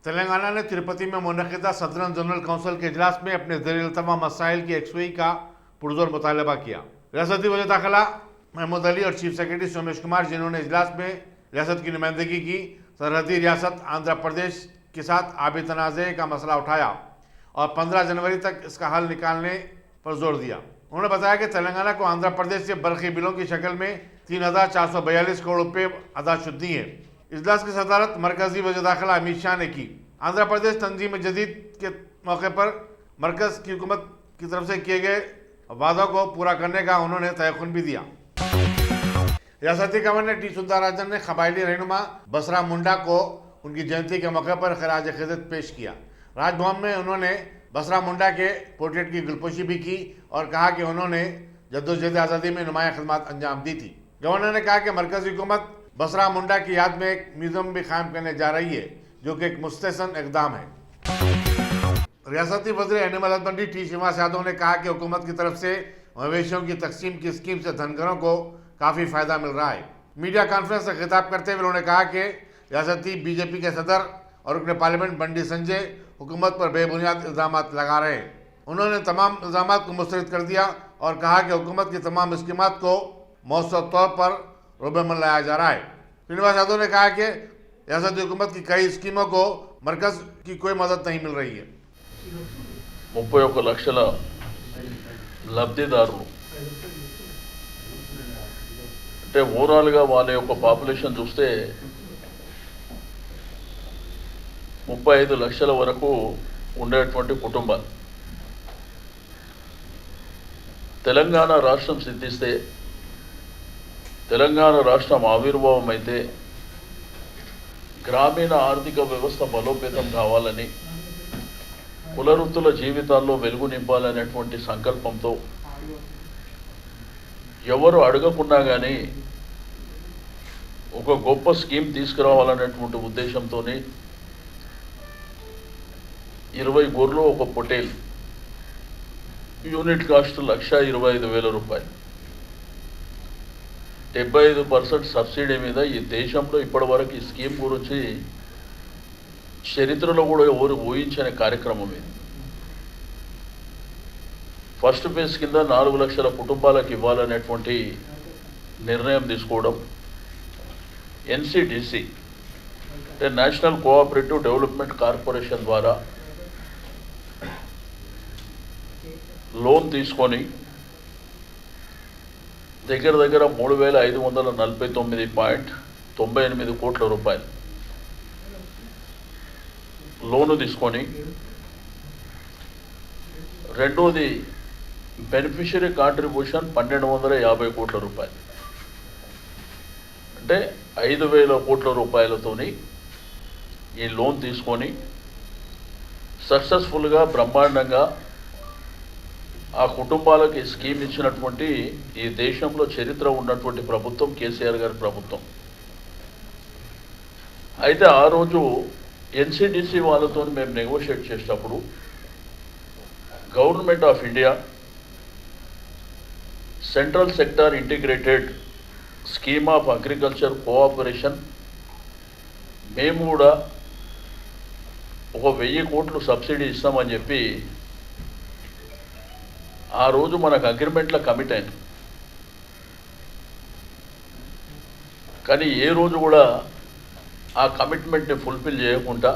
तेलंगाना ने तिरुपति में मुनक़िदा southern general council के इजलास में अपने ज़ेर-ए-इल्तिमा मसाइल की यकसुई का पुरजोर मुतालबा किया। रियासती वज़ीर दाखिला महमूद अली और चीफ सेक्रेटरी सोमेश कुमार, जिन्होंने इजलास में रियासत की नुमाइंदगी की, सरहदी रियासत आंध्र प्रदेश के साथ आबी तनाज़े का मसला उठाया और 15 जनवरी तक इसका हल निकालने पर जोर दिया। उन्होंने बताया कि तेलंगाना को आंध्र प्रदेश से बरक़ी बिलों की शक्ल में 3,442 करोड़ रुपये अदा शुदनी है। इजलास की सदारत मरकजी वज़ीर दाखिला अमित शाह ने की। आंध्र प्रदेश तंजीम जदीद के मौके पर मरकज की हुकूमत की तरफ से किए गए वादों को पूरा करने का उन्होंने तयक़ुन भी दिया। रियासती गवर्नर टी सुंदरराजन ने कबायली रहनुमा बसरा मुंडा को उनकी जयंती के मौके पर खराज अक़ीदत पेश किया। राजभवन में उन्होंने बसरा मुंडा के पोर्ट्रेट की गुलपोशी भी की और कहा कि उन्होंने जद्दोजहद आज़ादी में नुमाया खिदमत अंजाम दी थी। गवर्नर ने कहा कि मरकजी हुकूमत बसरा मुंडा की याद में एक म्यूजियम भी कायम करने जा रही है, जो कि एक मुस्तहसन इक़दाम है। रियासती वज़ीर animal husbandry T Srinivas Yadav ने कहा कि हुकूमत की तरफ से मवेशियों की तकसीम की स्कीम से धनगरों को काफ़ी फ़ायदा मिल रहा है। मीडिया कॉन्फ्रेंस से खिताब करते हुए उन्होंने कहा कि रियासती बीजेपी के सदर और रुकन पार्लियामेंट बंडी संजय हुकूमत पर बेबुनियाद इल्ज़ाम लगा रहे हैं। उन्होंने तमाम इल्ज़ाम को मुस्तरद कर दिया और कहा कि हुकूमत की तमाम स्कीमात को मौसर तौर पर रोबेमन लाया जा रहा है। श्रीनिवास यादव ने कहा कि रियासती हुकूमत की कई स्कीमों को मरकज़ की कोई मदद नहीं मिल रही है। 31 లక్షల లబ్ధిదారులు అంటే ఓవరాల్గా వాళ్ళ యొక్క పాపులేషన్ చూస్తే 35 లక్షల వరకు ఉండేటువంటి కుటుంబాలు. తెలంగాణ రాష్ట్రం సిద్ధిస్తే, తెలంగాణ రాష్ట్రం ఆవిర్భావం అయితే గ్రామీణ ఆర్థిక వ్యవస్థ బలోపేతం కావాలని, కులవృత్తుల జీవితాల్లో వెలుగు నింపాలనేటువంటి సంకల్పంతో ఎవరు అడగకుండా కానీ ఒక గొప్ప స్కీమ్ తీసుకురావాలనేటువంటి ఉద్దేశంతో 20 గొర్రెలు ఒక పొటేల్ యూనిట్ కాస్ట్ 1,25,000 రూపాయలు, 75% సబ్సిడీ మీద ఈ దేశంలో ఇప్పటివరకు ఈ స్కీమ్ గురించి చరిత్రలో కూడా ఎవరు ఊహించని కార్యక్రమం ఇది. ఫస్ట్ ఫేజ్ కింద 4 లక్షల కుటుంబాలకు ఇవ్వాలనేటువంటి నిర్ణయం తీసుకోవడం, ఎన్సిడిసి అంటే నేషనల్ కోఆపరేటివ్ డెవలప్మెంట్ కార్పొరేషన్ ద్వారా లోన్ తీసుకొని దగ్గర 3,549.98 కోట్ల రూపాయలు లోను తీసుకొని, రెండోది బెనిఫిషరీ కాంట్రిబ్యూషన్ 1,250 కోట్ల రూపాయలు, అంటే 5,000 కోట్ల రూపాయలతోని ఈ లోన్ తీసుకొని సక్సెస్ఫుల్గా బ్రహ్మాండంగా ఆ కుటుంబాలకి స్కీమ్ ఇచ్చినటువంటి ఈ దేశంలో చరిత్ర ఉన్నటువంటి ప్రభుత్వం కేసీఆర్ గారి ప్రభుత్వం. అయితే ఆ రోజు ఎన్సిడిసి వాళ్ళతో మేము నెగోషియేట్ చేసేటప్పుడు government of India central sector integrated scheme of agriculture cooperation మేము కూడా ఒక 1000 కోట్లు సబ్సిడీ ఇస్తామని చెప్పి ఆ రోజు మనకు అగ్రిమెంట్లో కమిట్ అయింది. కానీ ఏ రోజు కూడా ఆ కమిట్మెంట్ని ఫుల్ఫిల్ చేయకుండా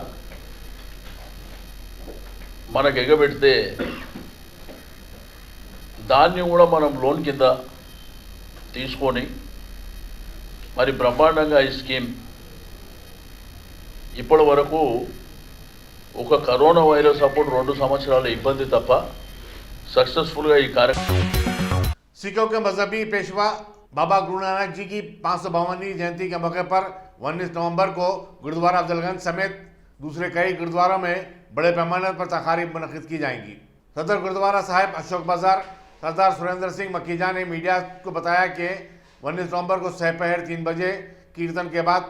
మనకు ఎగబెడితే దాన్ని కూడా మనం లోన్ కింద తీసుకొని మరి బ్రహ్మాండంగా ఈ స్కీమ్ ఇప్పటి వరకు ఒక కరోనా వైరస్ అప్పుడు 2 సంవత్సరాల ఇబ్బంది తప్ప सक्सेसफुल ये कार्यक्रम। सिखों के मजहबी पेशवा बाबा गुरु नानक जी की 552वीं जयंती के मौके पर 19 नवंबर को गुरुद्वारा अफजलगंज समेत दूसरे कई गुरुद्वारों में बड़े पैमाने पर तकारीब मुनक़िद की जाएंगी। सदर गुरुद्वारा साहिब अशोक बाजार सरदार सुरेंद्र सिंह मकीजा ने मीडिया को बताया कि 19 नवंबर को सहपहर 3 बजे कीर्तन के बाद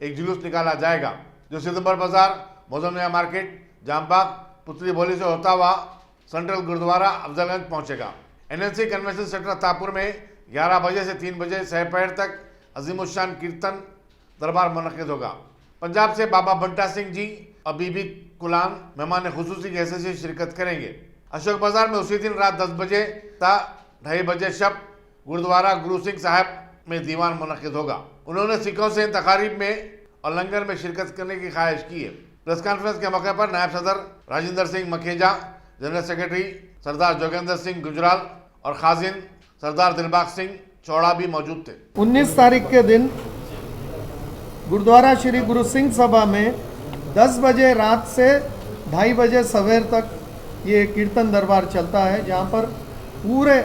एक जुलूस निकाला जाएगा, जो सितंबर बाजार, मौजमिया मार्केट, जामबाग, पुतली बोली से होता हुआ सेंट्रल गुरुद्वारा अफजलगंज पहुंचेगा। एनएनसी कन्वेंशन सेंटर तापुर में 11 बजे से 3 बजे सहपहर तक अजीमुशान कीर्तन दरबार मुनक़िद होगा। पंजाब से बाबा बंटा सिंह जी अभी भी कुलान मेहमान खुसूसी की हैसियत से शिरकत करेंगे। अशोक बाजार में उसी दिन रात 10 बजे ता 2:30 बजे शब गुरुद्वारा गुरु सिंह साहब में दीवान मुनक्किद होगा। उन्होंने सिखों से इन तकारीब में और लंगर में शिरकत करने की ख्वाहिश की है। प्रेस कॉन्फ्रेंस के मौके पर नायब सदर राजेंद्र सिंह मखेजा, जनरल सेक्रेटरी सरदार जोगेंद्र सिंह गुजराल और खाजिन सरदार दिलबाग सिंह चौड़ा भी मौजूद थे। 19 तारीख के दिन गुरुद्वारा श्री गुरु सिंह सभा में 10 बजे रात से 2:30 बजे सवेर तक ये कीर्तन दरबार चलता है, जहाँ पर पूरे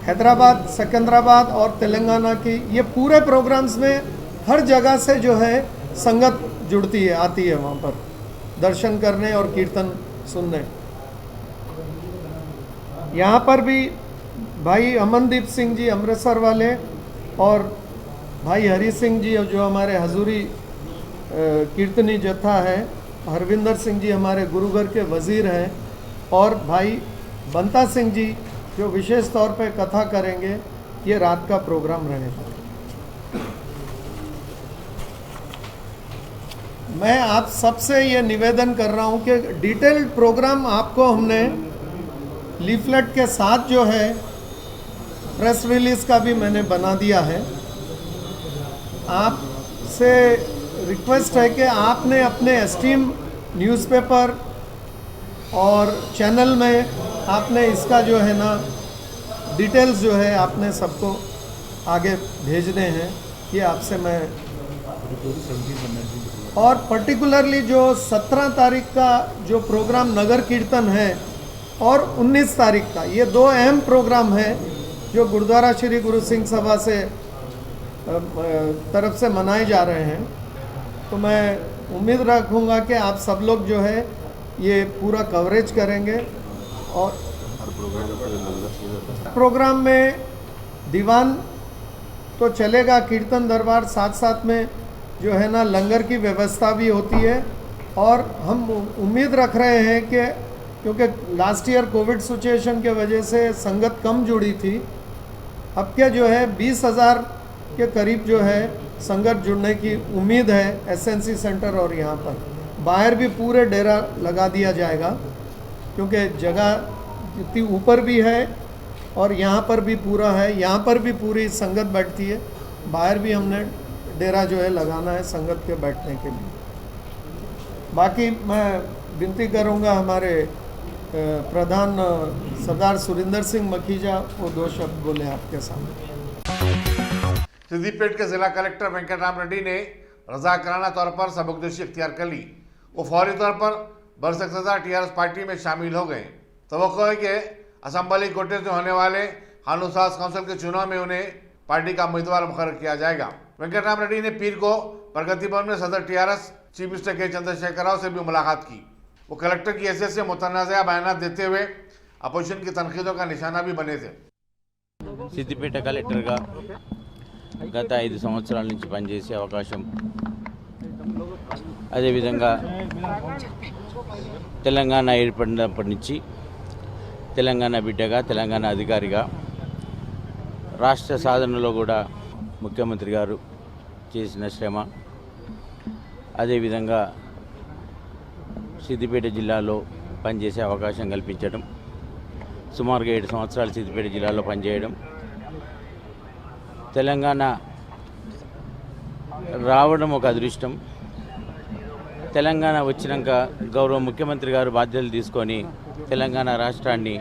हैदराबाद, सिकंदराबाद और तेलंगाना की ये पूरे प्रोग्राम्स में हर जगह से जो है संगत जुड़ती है, आती है वहाँ पर दर्शन करने और कीर्तन सुनने। यहाँ पर भी भाई अमनदीप सिंह जी अमृतसर वाले और भाई हरी सिंह जी जो हमारे हजूरी कीर्तनी जत्था है, हरविंदर सिंह जी हमारे गुरुघर के वज़ीर हैं और भाई बंता सिंह जी जो विशेष तौर पे कथा करेंगे। ये रात का प्रोग्राम रहेगा। मैं आप सबसे ये निवेदन कर रहा हूँ कि डिटेल्ड प्रोग्राम आपको हमने लीफलेट के साथ जो है प्रेस रिलीज का भी मैंने बना दिया है। आपसे रिक्वेस्ट है कि आपने अपने एस्टीम न्यूज़पेपर और चैनल में आपने इसका जो है ना डिटेल्स जो है आपने सबको आगे भेजने हैं। ये आपसे मैं और पर्टिकुलरली जो 17 तारीख का जो प्रोग्राम नगर कीर्तन है और 19 तारीख का, ये 2 अहम प्रोग्राम हैं जो गुरुद्वारा श्री गुरु सिंह सभा से तरफ से मनाए जा रहे हैं। तो मैं उम्मीद रखूँगा कि आप सब लोग जो है ये पूरा कवरेज करेंगे। और प्रोग्राम में दीवान तो चलेगा, कीर्तन दरबार साथ साथ में जो है ना लंगर की व्यवस्था भी होती है। और हम उम्मीद रख रहे हैं कि क्योंकि लास्ट ईयर कोविड सिचुएशन के वजह से संगत कम जुड़ी थी, अब क्या जो है 20,000 के करीब जो है संगत जुड़ने की उम्मीद है एसएनसी सेंटर। और यहाँ पर बाहर भी पूरे डेरा लगा दिया जाएगा क्योंकि जगह इतनी ऊपर भी है और यहाँ पर भी पूरा है, यहाँ पर भी पूरी संगत बैठती है। बाहर भी हमने डेरा जो है लगाना है संगत के बैठने के लिए। बाकी मैं विनती करूँगा हमारे प्रधान सरदार सुरिंदर सिंह मखीजा वो 2 शब्द बोले आपके सामने। सिद्दीपेट के जिला कलेक्टर वेंकटराम रेड्डी ने रजाकाराना तौर पर सबकदोशी इख्तियार कर ली। वो फौरी तौर पर बरसकता टीआरएस पार्टी में शामिल हो गए। तवक्को है कि असम्बली कोटे से होने वाले कानून साज काउंसिल के चुनाव में उन्हें पार्टी का उम्मीदवार मुकर्रर किया जाएगा। वेंकटराम रेड्डी ने पीर को प्रगति भवन में सदर टीआरएस चीफ मिनिस्टर के चंद्रशेखर राव से भी मुलाकात की। वो कलेक्टर की हैसियत से मुतनाज़ा बयान देते हुए अपोजिशन की तनकीदों का निशाना भी बने थे। సిద్దిపేట కలెక్టర్గా గత 5 సంవత్సరాల నుంచి పనిచేసే అవకాశం, అదేవిధంగా తెలంగాణ ఏర్పడినప్పటి నుంచి తెలంగాణ బిడ్డగా, తెలంగాణ అధికారిగా రాష్ట్ర సాధనలో కూడా ముఖ్యమంత్రి గారు చేసిన శ్రమ, అదేవిధంగా సిద్దిపేట జిల్లాలో పనిచేసే అవకాశం కల్పించడం, సుమారుగా 7 సంవత్సరాలు సిద్దిపేట జిల్లాలో పనిచేయడం, తెలంగాణ రావడం ఒక అదృష్టం. తెలంగాణ వచ్చినాక గౌరవ ముఖ్యమంత్రి గారు బాధ్యతలు తీసుకొని తెలంగాణ రాష్ట్రాన్ని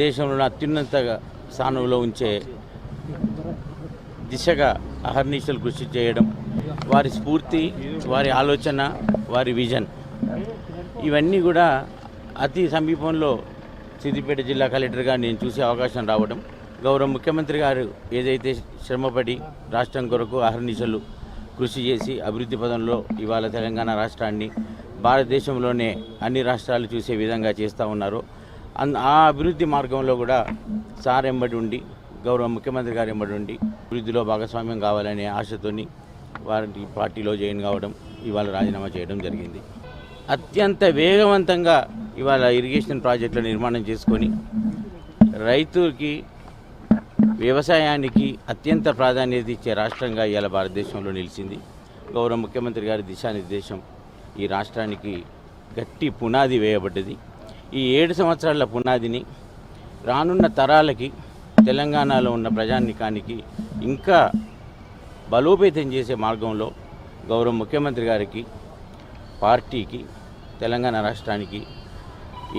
దేశంలో అత్యున్నత స్థానంలో ఉంచే దిశగా అహర్నిశలు కృషి చేయడం, వారి స్ఫూర్తి, వారి ఆలోచన, వారి విజన్ ఇవన్నీ కూడా అతి సమీపంలో సిద్దిపేట జిల్లా కలెక్టర్గా నేను చూసే అవకాశం రావడం, గౌరవ ముఖ్యమంత్రి గారు ఏదైతే శ్రమపడి రాష్ట్రం కొరకు అహర్నిశలు కృషి చేసి అభివృద్ధి పదంలో ఇవాళ తెలంగాణ రాష్ట్రాన్ని భారతదేశంలోనే అన్ని రాష్ట్రాలు చూసే విధంగా చేస్తూ ఉన్నారో ఆ అభివృద్ధి మార్గంలో కూడా సార్ ఎంబడి ఉండి, గౌరవ ముఖ్యమంత్రి గారు ఎంబడి ఉండి అభివృద్ధిలో భాగస్వామ్యం కావాలనే ఆశతోని వారి పార్టీలో జాయిన్ కావడం, ఇవాళ రాజీనామా చేయడం జరిగింది. అత్యంత వేగవంతంగా ఇవాళ ఇరిగేషన్ ప్రాజెక్టుల నిర్మాణం చేసుకొని రైతుకి, వ్యవసాయానికి అత్యంత ప్రాధాన్యత ఇచ్చే రాష్ట్రంగా ఇవాళ భారతదేశంలో నిలిచింది. గౌరవ ముఖ్యమంత్రి గారి దిశానిర్దేశం, ఈ రాష్ట్రానికి గట్టి పునాది వేయబడ్డది. ఈ 7 సంవత్సరాల పునాదిని రానున్న తరాలకి తెలంగాణలో ఉన్న ప్రజానికానికి ఇంకా బలోపేతం చేసే మార్గంలో గౌరవ ముఖ్యమంత్రి గారికి, పార్టీకి, తెలంగాణ రాష్ట్రానికి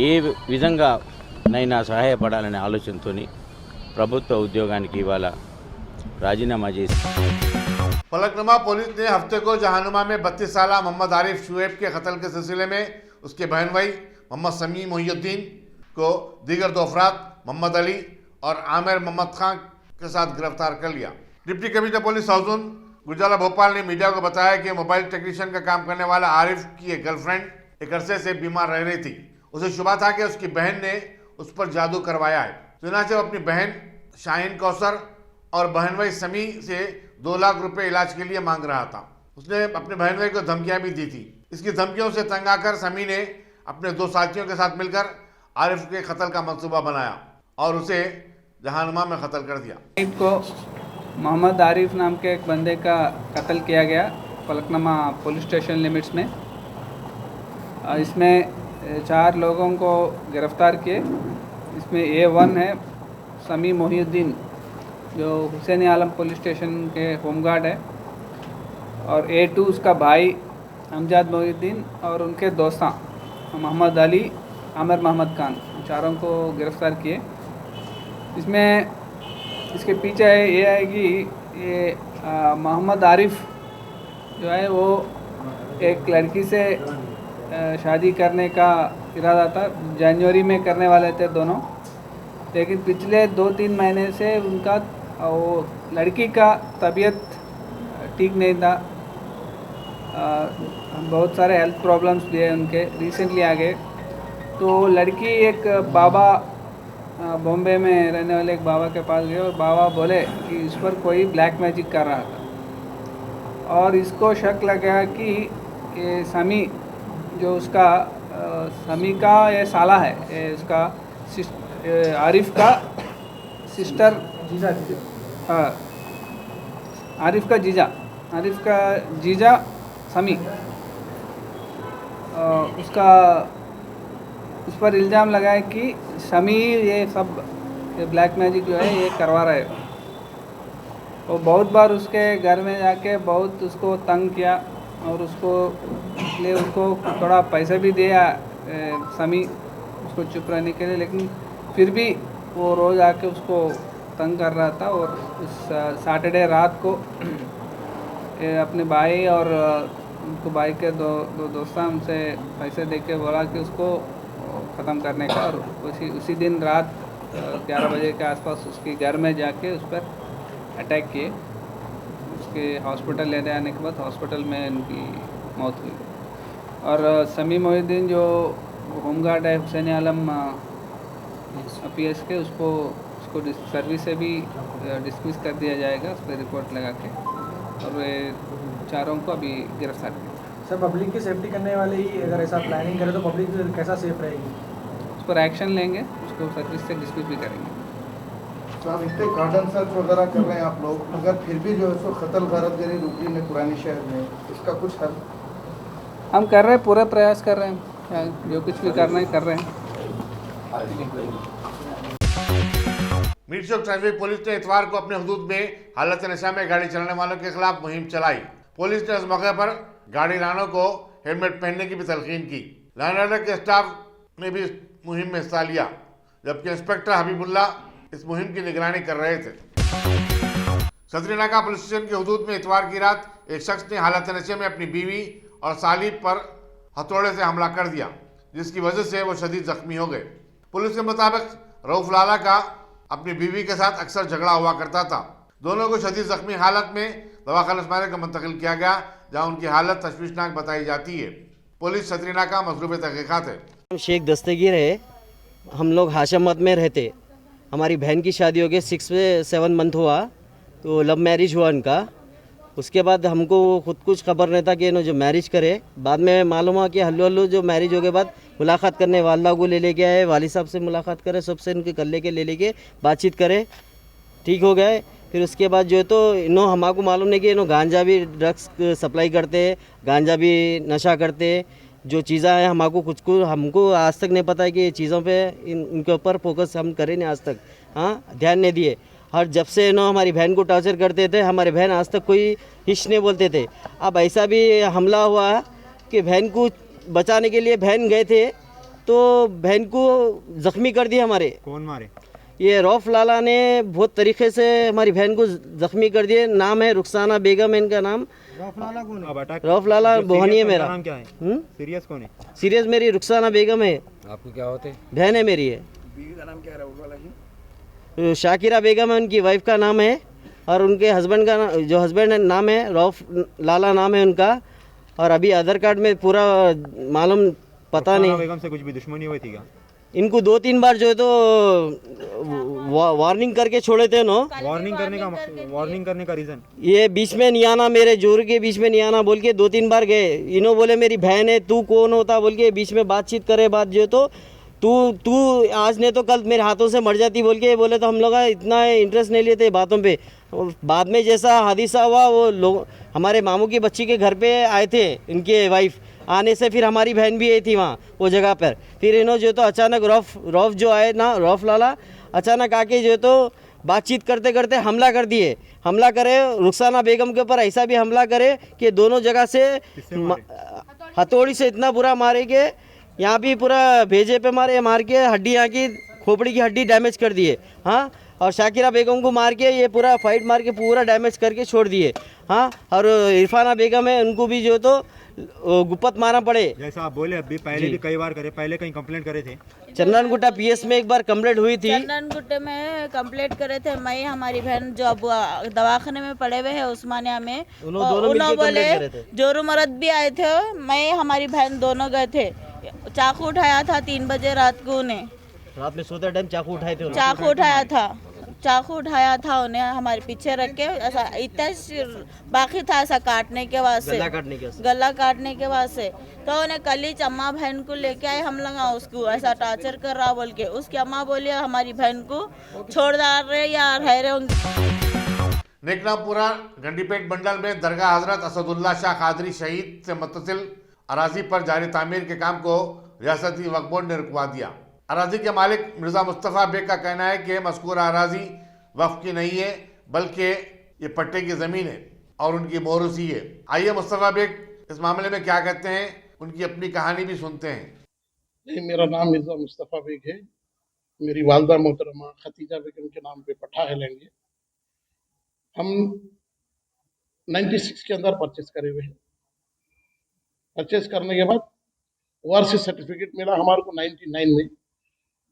ఏ విధంగానైనా సహాయపడాలనే ఆలోచనతోని ప్రభుత్వ ఉద్యోగానికి ఇవాళ రాజీనామా చేసి फलकनुमा पुलिस ने हफ्ते को जहानुमा में 32 साल मोहम्मद आरिफ शुएब के कत्ल के सिलसिले में उसके बहन भाई मोहम्मद समी मोहिउद्दीन को दीगर 2 अफराद मोहम्मद अली और आमिर मोहम्मद खान के साथ गिरफ्तार कर लिया। डिप्टी कमिश्नर पुलिस हाउस गुजराला भोपाल ने मीडिया को बताया कि मोबाइल टेक्नीशियन का काम करने वाला आरिफ की एक गर्लफ्रेंड एक अरसे से बीमार रह रही थी। उसे शुबा था कि उसकी बहन ने उस पर जादू करवाया है। चुनाचे वो अपनी बहन शाहीन कौसर और बहन भाई समी से 2 लाख रुपए इलाज के लिए मांग रहा था। उसने अपने बहन भाई को धमकियां भी दी थी। इसकी धमकियों से तंग आकर समी ने अपने 2 साथियों के साथ मिलकर आरिफ के कत्ल का मंसूबा बनाया और उसे जहानुमा में कत्ल कर दिया। को मोहम्मद आरिफ नाम के एक बंदे का कत्ल किया गया फलकनुमा पुलिस स्टेशन लिमिट्स में। इसमें 4 लोगों को गिरफ्तार किए। इसमें A1 है समी मोहिउद्दीन जो हुसैन आलम पुलिस स्टेशन के होमगार्ड है, और A2 उसका भाई अमजद मोहिउद्दीन और उनके दोस्तां मोहम्मद अली, आमिर मोहम्मद खान, चारों को गिरफ़्तार किए। इसमें इसके पीछे ये है कि ये मोहम्मद आरिफ जो है वो एक लड़की से शादी करने का इरादा था। जनवरी में करने वाले थे दोनों, लेकिन पिछले 2-3 महीने से उनका वो लड़की का तबीयत ठीक नहीं था। बहुत सारे हेल्थ प्रॉब्लम्स भी है उनके, रिसेंटली आ गए। तो लड़की एक बाबा बॉम्बे में रहने वाले एक बाबा के पास गए और बाबा बोले कि इस पर कोई ब्लैक मैजिक कर रहा था, और इसको शक लगा कि ये समी जो उसका समी का ये साला है, ये उसका आरिफ का सिस्टर हाँ आरिफ का जीजा समी, उसका उस पर इल्ज़ाम लगाया कि समी ये सब ये ब्लैक मैजिक जो है ये करवा रहे हो। वो बहुत बार उसके घर में जाके बहुत उसको तंग किया और उसको इसलिए उसको थोड़ा पैसा भी दिया समी उसको चुप रहने के लिए, लेकिन फिर भी वो रोज़ आके उसको तंग कर रहा था। और उस सैटरडे रात को अपने भाई और उनको भाई के दो दोस्तां उनसे पैसे दे के बोला कि उसको ख़त्म करने का, और उसी दिन रात 11 बजे के आसपास उसके घर में जाके उस पर अटैक किए। उसके हॉस्पिटल ले जाने के बाद हॉस्पिटल में उनकी मौत हुई। और समी मोहिउद्दीन जो होमगार्ड है हुसैन आलम PS के, उसको सर्विस से भी डिसमिस कर दिया जाएगा उस पर रिपोर्ट लगा के, और वे चारों को अभी गिरफ्तार किया। सर, पब्लिक की सेफ्टी करने वाले ही अगर ऐसा प्लानिंग करे तो पब्लिक कैसा सेफ रहेगी? उस पर एक्शन लेंगे, उसको सर्विस से डिसमिस भी करेंगे। साहब, इतने गार्डन सर्च वगैरह कर रहे हैं आप लोग, अगर फिर भी जो है सो कत्ल गारतगरी रुकी नहीं पुरानी शहर में, इसका कुछ हल? हम कर रहे हैं, पूरा प्रयास कर रहे हैं, जो कुछ भी करना है कर रहे हैं। मीर चौक ट्रैफिक पुलिस ने इतवार को अपने हुदूद में हालत नशा में गाड़ी चलाने वालों के खिलाफ मुहिम चलाई। पुलिस ने इस मौके पर गाड़ी रानों को हेलमेट पहनने की भी तलकीन की। लाइन ऑर्डर के स्टाफ ने भी इस मुहिम में हिस्सा लिया, जबकि इंस्पेक्टर हबीबुल्ला इस मुहिम की निगरानी कर रहे थे। सदरीनाका पुलिस स्टेशन के हुदूद में इतवार की रात एक शख्स ने हालत नशे में अपनी बीवी और साली पर हथौड़े से हमला कर दिया, जिसकी वजह से वो शदीद जख्मी हो गए। पुलिस के मुताबिक रऊफ लाला का अपनी बीवी के साथ अक्सर झगड़ा हुआ करता था। दोनों को शदीद जख्मी हालत में दवाखाना उस्मानिया का मुंतकिल किया गया, जहां उनकी हालत तशवीशनाक बताई जाती है। पुलिस सदरीनाका मसरूफ़ तहक़ीक़ात है। शेख दस्तगीर है, हम लोग हाशमत में रहते। हमारी बहन की शादी हो गई, 6 से 7 मंथ हुआ, तो लव मैरिज हुआ उनका। उसके बाद हमको खुद कुछ खबर नहीं था कि इन्होंने जो मैरिज करे। बाद में मालूम हुआ कि हल्लू जो मैरिज हो के बाद मुलाकात करने वालदा को ले लेके आए, वाली साहब से मुलाकात करे, सबसे इनके कर लेके ले लेके बातचीत करे, ठीक हो गए। फिर उसके बाद जो है तो इन्हों हमको मालूम नहीं कि इन्हों गांजा भी ड्रग्स सप्लाई करते, गांजा भी नशा करते, जो चीज़ें हैं हमको आज तक नहीं पता है कि ये चीज़ों पे इनके ऊपर फोकस हम करें नहीं आज तक, हाँ ध्यान नहीं दिए। और जब से इन्हों हमारी बहन को टॉर्चर करते थे, हमारे बहन आज तक कोई हिच नहीं बोलते थे। अब ऐसा भी हमला हुआ कि बहन को बचाने के लिए बहन गए थे तो बहन को ज़ख्मी कर दिया हमारे। कौन मारे? ये रौफ लाला ने बहुत तरीके से हमारी बहन को ज़ख्मी कर दिए। नाम है रुखसाना बेगम है इनका नाम। रौफ लाला कौन है? रौफ लाला बोहनी है मेरा। नाम क्या है? सीरियस कौन है? सीरियस मेरी रुखसाना बेगम है। आपको क्या होते? बहन है मेरी है। बीवी का नाम क्या है रौफ वाला की? शाकिरा बेगम है उनकी वाइफ का नाम है, और उनके हस्बैंड का जो हस्बैंड नाम है रौफ लाला नाम है उनका। और अभी आधार कार्ड में पूरा मालूम पता नहीं। बेगम से कुछ भी दुश्मनी हुई थी क्या? इनको 2-3 बार जो है तो वार्निंग करके छोड़े थे नो। वार्निंग करने का रीजन ये बीच में नहीं आना, मेरे जोर के बीच में नहीं आना बोल के 2-3 बार गए। इन्हों बोले मेरी बहन है, तू कौन होता बोल के बीच में बातचीत करे। बात जो तो तू आज नहीं तो कल मेरे हाथों से मर जाती बोल के बोले, तो हम लोग इतना इंटरेस्ट नहीं लेते बातों पे। बाद में जैसा हादिसा हुआ, वो लोग हमारे मामू की बच्ची के घर पे आए थे, इनके वाइफ आने से फिर हमारी बहन भी आई थी वहाँ वो जगह पर। फिर इन्हों जो तो अचानक रौफ जो आए ना, रौफ लाला अचानक आके जो तो बातचीत करते करते हमला कर दिए। हमला करे रुखसाना बेगम के ऊपर, ऐसा भी हमला करे कि दोनों जगह से हथौड़ी से इतना बुरा मारे कि यहाँ भी पूरा भेजे पे मार के हड्डी, यहाँ की खोपड़ी की हड्डी डैमेज कर दिए। हाँ, और शाकिरा बेगम को मार के ये पूरा फाइट मार के पूरा डैमेज करके छोड़ दिए। हाँ, और इरफाना बेगम है, उनको भी जो तो गुप्पत मारना पड़े। जैसा आप बोले अभी पहले भी कई बार करे, पहले कहीं कंप्लेंट करे थे? चंदनगुट्टा पीएस में एक बार कंप्लेंट हुई थी। चंदनगुट्टे में कंप्लेंट करे थे, मैं हमारी बहन जो अब दवाखाने में पड़े हुए हैं उस्मानिया में, उन्होंने बोले जोरू मरद भी आए थे, मैं हमारी बहन दोनों गए थे। चाकू उठाया था 3 बजे रात को, उन्हें रात में सोते टाइम चाकू उठाए थे। चाकू उठाया था उन्हें हमारे पीछे रख के, ऐसा इतना बाकी था ऐसा काटने के वास्ते, गला काटने के वास्ते। तो उन्हें कल ही अम्मा बहन को लेके आए, हम लोग उसको ऐसा टॉर्चर कर रहा बोल के। उसकी अम्मा बोली हमारी बहन को छोड़ डाल रहे या रह रहे होंगे। नेकनामपुरा गंडीपेट मंडल में दरगाह हजरत असदुल्ला शाह कादरी शहीद से मुत्तसिल अराजी पर जारी तामीर के काम को रियासती वक्फ बोर्ड ने रुकवा दिया। अराजी के मालिक मिर्जा मुस्तफ़ा बेग का कहना है कि मज़कूरा अराजी वक्फ की नहीं है, बल्कि ये पट्टे की ज़मीन है और उनकी मोरूसी है। आइए मुस्तफ़ा बेग इस मामले में क्या कहते हैं, उनकी अपनी कहानी भी सुनते हैं। नहीं, मेरा नाम मिर्जा मुस्तफ़ा बेग है। मेरी वालदा मोहतरमा खतीजा बेगम के नाम पे पट्टा है लेंगे। हम 96 के अंदर परचेस करे हुए हैं। परचेस करने के बाद वारसी सर्टिफिकेट मिला हमारे को 99 में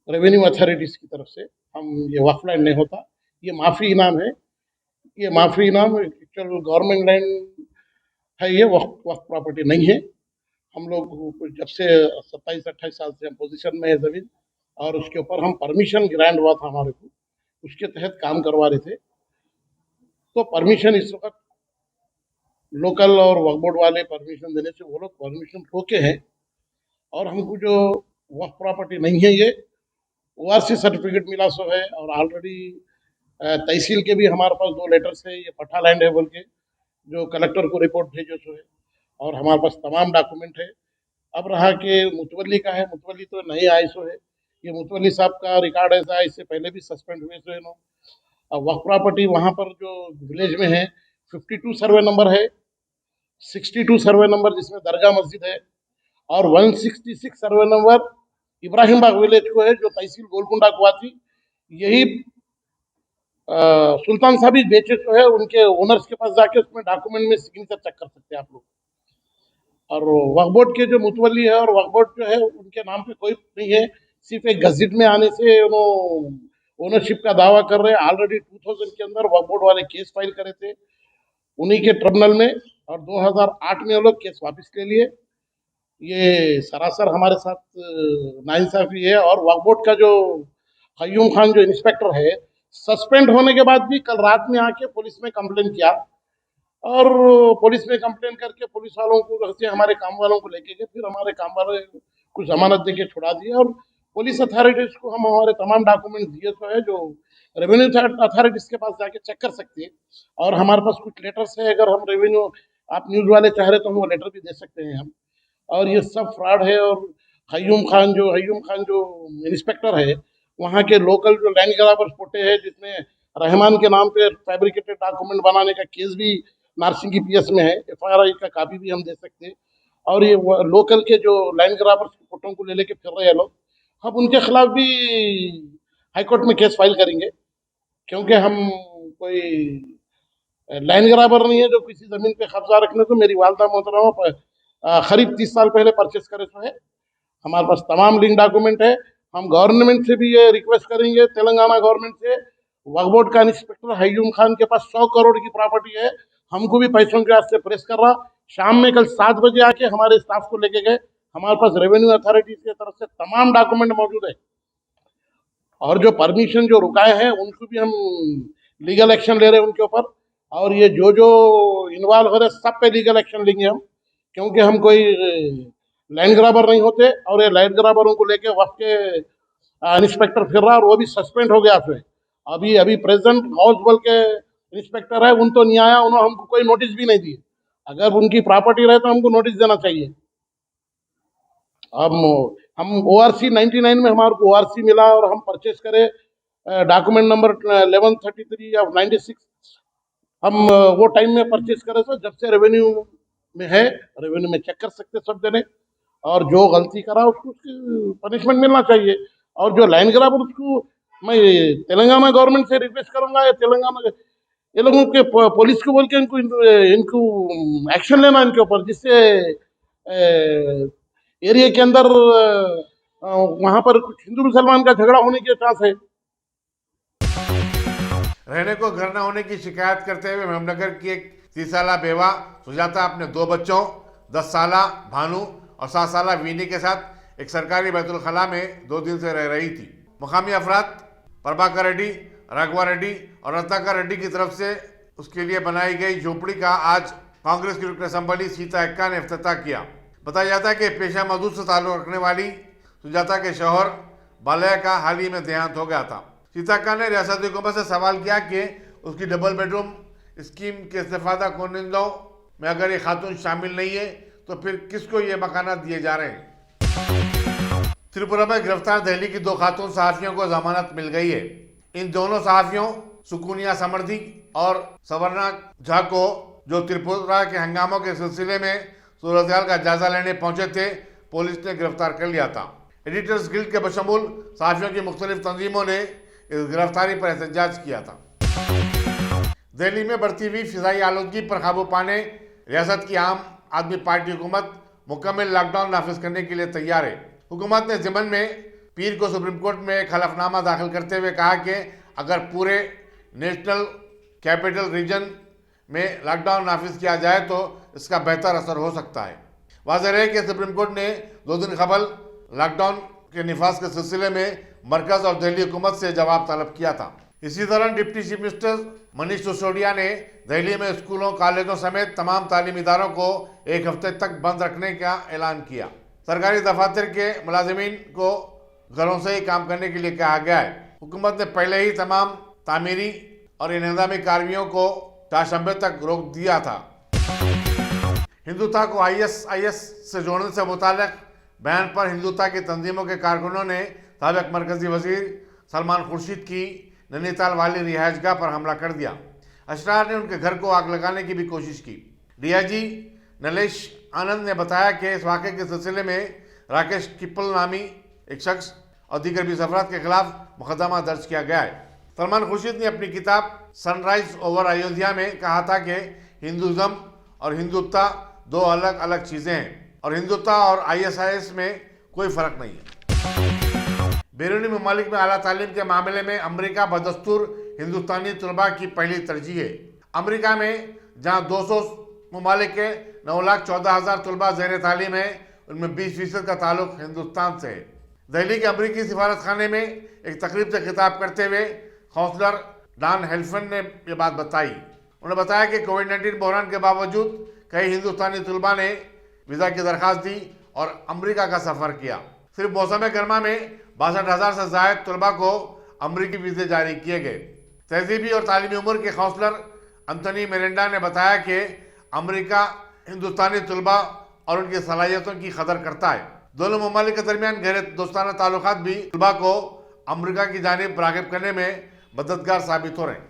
रेवेन्यू अथॉरिटीज़ की तरफ से। हम ये वक्फ लैंड नहीं होता, ये माफ़ी इनाम है। ये माफ़ी इनाम एक्चुअल गवर्नमेंट लैंड है, ये वक्फ प्रॉपर्टी नहीं है। हम लोग जब से 27-28 साल से हम पोजीशन में है ज़मीन, और उसके ऊपर हम परमिशन ग्रांट हुआ था हमारे को, उसके तहत काम करवा रहे थे। तो परमिशन इस वक्त लोकल और वक्फ बोर्ड वाले परमिशन देने से वो लोग परमिशन रोके हैं, और हमको जो वक्फ प्रॉपर्टी नहीं है ये वारसी सर्टिफिकेट मिला सो है। और ऑलरेडी तहसील के भी हमारे पास 2 लेटर्स है, ये पट्टा लैंड है बोल के, जो कलेक्टर को रिपोर्ट भेजो सो है, और हमारे पास तमाम डॉक्यूमेंट है। अब रहा कि मुतवली का है, मुतवली तो नहीं आए सो है। ये मुतवली साहब का रिकॉर्ड ऐसा है, इससे पहले भी सस्पेंड हुए सो है नो। वक्फ प्रॉपर्टी वहाँ पर जो विलेज में है 52 सर्वे नंबर है, 62 सर्वे नंबर जिसमें दरगाह मस्जिद है, और 166 सर्वे नंबर इब्राहिम बाग विलेज को है, जो तहसील गोलकुंडा को आती। यही सुल्तान साहब बेचे तो है, उनके ओनर्स के पास जाके उसमें डॉक्यूमेंट में सिग्नेचर चेक कर सकते हैं आप लोग। और वक्फ बोर्ड के जो मुतवली है और वक्फ बोर्ड जो है उनके नाम पे कोई नहीं है, सिर्फ एक गज़ेट में आने से ओनरशिप का दावा कर रहे हैं। ऑलरेडी 2000 के अंदर वक्फ बोर्ड वाले केस फाइल करे थे उन्हीं के ट्रिब्यूनल में, और 2008 में वो लोग केस वापस ले लिए। ये सरासर हमारे साथ नाइंसाफी है। और वक्फ बोर्ड का जो कयूम खान जो इंस्पेक्टर है, सस्पेंड होने के बाद भी कल रात में आके पुलिस में कंप्लेन किया, और पुलिस में कंप्लेन करके पुलिस वालों को हमारे काम वालों को लेके गए। फिर हमारे काम वालों को जमानत देके छुड़ा दिया, और पुलिस अथॉरिटीज को हम हमारे तमाम डॉक्यूमेंट दिए तो है जो रेवेन्यू अथॉरिटीज के पास जाके चेक कर सकते हैं। और हमारे पास कुछ लेटर्स है, अगर हम रेवेन्यू आप न्यूज वाले चाह रहे तो हम वो लेटर भी दे सकते हैं हम। और ये सब फ्रॉड है। और हयूम खान जो इंस्पेक्टर है, वहाँ के लोकल जो लैंड ग्राबर्स पोटे हैं, जिसमें रहमान के नाम पे फैब्रिकेटेड डॉक्यूमेंट बनाने का केस भी नारसिंगी पीएस में है, एफआईआर का कॉपी भी हम दे सकते हैं। और ये लोकल के जो लैंड ग्राबर्स फोटो को ले लेके फिर रहे हैं लोग, हम उनके खिलाफ भी हाईकोर्ट में केस फाइल करेंगे, क्योंकि हम कोई लैंड ग्राबर नहीं है जो किसी जमीन पे कब्जा रखने को। मेरी वालदा मोहतरमा करीब 30 साल पहले परचेस करे तो है, हमारे पास तमाम लिंक डॉक्यूमेंट है। हम गवर्नमेंट से भी ये रिक्वेस्ट करेंगे, तेलंगाना गवर्नमेंट से, वक्फ बोर्ड का इंस्पेक्टर हयूम खान के पास 100 करोड़ की प्रॉपर्टी है, हमको भी पैसों के वास्ते प्रेस कर रहा। शाम में कल 7 बजे आके हमारे स्टाफ को लेके गए। हमारे पास रेवेन्यू अथॉरिटीज की तरफ से तमाम डॉक्यूमेंट मौजूद है। और जो परमिशन जो रुकाए हैं उनको भी हम लीगल एक्शन ले रहे हैं उनके ऊपर। और ये जो इन्वॉल्व हो रहे सब पे लीगल एक्शन लेंगे हम, क्योंकि हम कोई लैंड ग्राबर नहीं होते। और ये लैंड ग्राबरों को लेके वक्त के इंस्पेक्टर फिर रहा, और वो भी सस्पेंड हो गया फिर। अभी प्रेजेंट हाउस बोल के इंस्पेक्टर है, उन तो नहीं आया, उन्होंने हमको कोई नोटिस भी नहीं दी। अगर उनकी प्रॉपर्टी रहे तो हमको नोटिस देना चाहिए। हम ORC 99 में हमारे को ORC मिला और हम परचेस करे डॉक्यूमेंट नंबर 1133 या 96, हम वो टाइम में परचेस करे। तो जब से रेवेन्यू में है, रेवेन्यू में चेक कर सकते सब जने, और जो गलती करा उसको उसकी पनिशमेंट मिलना चाहिए। और जो लाइन ग्राबर उसको मैं तेलंगाना गवर्नमेंट से रिक्वेस्ट करूंगा, या तेलंगाना ये लोगों के पुलिस को बोल के इनको एक्शन लेना इनके ऊपर, जिससे एरिया के अंदर वहां पर कुछ हिंदू मुसलमान का झगड़ा होने के चांस है। रहने को घर न होने की शिकायत करते हुए मेमनगर की एक 30 साला बेवा सुजाता अपने 2 बच्चों 10 साला भानु और 7 साला वीनी के साथ एक सरकारी बैतुल खला में 2 दिन से रह रही थी। मुकामी अफराद प्रभाकर रेड्डी, राघवा रेड्डी और रत्नाकर रेड्डी की तरफ से उसके लिए बनाई गई झोपड़ी का आज कांग्रेस की रुकन असम्बली सीता एक्का ने इफ्तिताह किया। बताया जाता है कि पेशा मजदूर से ताल्लुक रखने वाली सुजाता के शौहर बालया का हाल ही में देहांत हो गया था। सीता एक्का ने रियासती हुकूमत से सवाल किया कि उसकी डबल बेडरूम स्कीम के इस्तेफादा कुनिंदों में अगर ये खातून शामिल नहीं है तो फिर किसको ये मकानात दिए जा रहे हैं। त्रिपुरा में गिरफ्तार दिल्ली की 2 खातून सहाफियों को जमानत मिल गई है। इन दोनों सहाफियों सुकूनिया समर्थी और सवर्णा झा को, जो त्रिपुरा के हंगामों के सिलसिले में सूरत-ए-हाल का जायजा लेने पहुंचे थे, पुलिस ने गिरफ्तार कर लिया था। एडिटर्स गिल्ड के बशमूल सहाफियों की मुख्तलिफ तंजीमों ने इस गिरफ्तारी पर एहतजाज किया था। दिल्ली में बढ़ती हुई फिजाई आलूदगी पर काबू पाने रियासत की आम आदमी पार्टी हुकूमत मुकम्मल लॉकडाउन नाफिज करने के लिए तैयार है। हुकूमत ने ज़िमन में पीर को सुप्रीम कोर्ट में एक हलफनामा दाखिल करते हुए कहा कि अगर पूरे नेशनल कैपिटल रीजन में लॉकडाउन नाफिज किया जाए तो इसका बेहतर असर हो सकता है। वाज़ेह है कि सुप्रीम कोर्ट ने 2 दिन कबल लॉकडाउन के निफाज के सिलसिले में मरकज़ और दिल्ली हुकूमत से जवाब तलब किया था। इसी दौरान deputy chief minister Manish Sisodia ने दिल्ली में स्कूलों, कॉलेजों समेत तमाम तालीमी इदारों को 1 हफ्ते तक बंद रखने का ऐलान किया। सरकारी दफातर के मुलाजिमीन को घरों से ही काम करने के लिए कहा गया है। हुकूमत ने पहले ही तमाम तामीरी और इंतजामी कार्यों को 4 शंबे तक रोक दिया था। हिंदुत्व को ISIS से जोड़ने से मुताल्लिक बयान पर हिंदुत्व की तंजीमों के कारकुनों ने साबिक मरकजी वजीर सलमान खुर्शीद की नैनीताल वाली रिहायशगाह पर हमला कर दिया। अशरार ने उनके घर को आग लगाने की भी कोशिश की। DIG नलेश आनंद ने बताया कि इस वाक़े के सिलसिले में राकेश किप्पल नामी एक शख्स और दीगर 20 अफराद के खिलाफ मुकदमा दर्ज किया गया है। सलमान खुर्शीद ने अपनी किताब सनराइज ओवर अयोध्या में कहा था कि हिंदुज़म और हिंदुत्व 2 अलग अलग चीज़ें हैं और हिंदुत्व और ISIS में कोई फ़र्क नहीं है। बैरूनी ममालिक में आला तालीम के मामले में अमेरिका बदस्तूर हिंदुस्तानी तलबा की पहली तरजीह है। अमेरिका में जहां 200 ममालिक के 9,14,000 तलबा ज़ेर तालीम है, उनमें 20% का ताल्लुक हिंदुस्तान से है। दिल्ली के अमरीकी सिफारत खाने में एक तकरीब से खिताब करते हुए काउंसलर डॉन हेल्फन ने यह बात बताई। उन्होंने बताया कि कोविड-19 बहरान के बावजूद कई हिंदुस्तानी तलबा ने वीज़ा की दरख्वास्त दी और अमेरिका का सफ़र किया। सिर्फ मौसम गर्मा में 62,000 से ज्यादा तलबा को अमरीकी वीजे जारी किए गए। तहजीबी और तालीमी उम्र के काउंसलर एंथनी मिरांडा ने बताया कि अमरीका हिंदुस्तानी तलबा और उनकी सलाहियतों की कदर करता है। दोनों ममालिक के दरमियान गहरे दोस्ताना ताल्लुकात भी तलबा को अमरीका की जानिब राग़िब करने में मददगार साबित हो रहे हैं।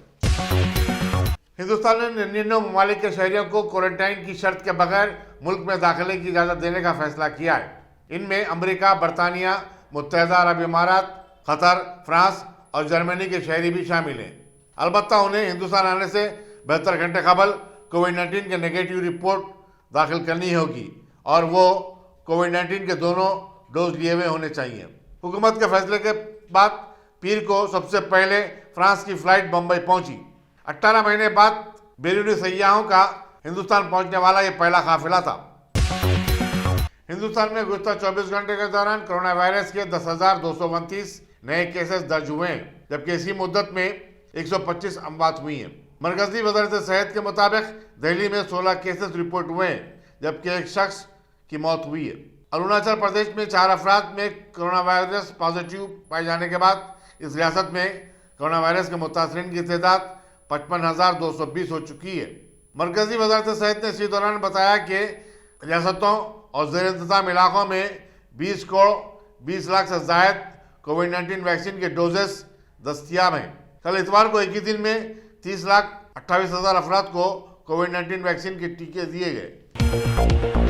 हिंदुस्तान ने 99 ममालिक के शहरियों को क्वारंटाइन की शर्त के बगैर मुल्क में दाखिले की इजाज़त देने का फैसला किया है। इनमें अमरीका, बरतानिया, मुत्तहदा अरब इमारात, कतर, फ्रांस और जर्मनी के शहरी भी शामिल हैं। अलबत्ता उन्हें हिंदुस्तान आने से 72 घंटे कबल कोविड-19 के नेगेटिव रिपोर्ट दाखिल करनी होगी और वो कोविड-19 के दोनों डोज लिए हुए होने चाहिए। हुकूमत के फैसले के बाद पीर को सबसे पहले फ्रांस की फ्लाइट बम्बई पहुंची। 18 महीने बाद बैरूनी सयाहों का हिंदुस्तान पहुंचने वाला यह पहला काफिला था। हिंदुस्तान में गुज़िश्ता 24 घंटे के दौरान कोरोना वायरस के 10,229 नए केसेस दर्ज हुए हैं, जबकि इसी मुद्दत में 125 अमवात हुई हैं। मरकजी वज़ारत सेहत के मुताबिक दिल्ली में 16 केसेस रिपोर्ट हुए हैं, जबकि एक शख्स की मौत हुई है। अरुणाचल प्रदेश में 4 अफराद में कोरोना वायरस पॉजिटिव पाए जाने के बाद इस रियासत में कोरोना वायरस के मुतासरीन की तादाद 55,220 हो चुकी है। मरकजी वज़ारत सेहत ने इसी दौरान बताया कि रियासतों और ज़ेर इंतज़ाम इलाकों में 20 करोड़ 20 लाख से ज़ायद कोविड-19 वैक्सीन के डोजेस दस्तियाब हैं। कल इतवार को एक ही दिन में 30,28,000 अफराद को कोविड-19 वैक्सीन के टीके दिए गए।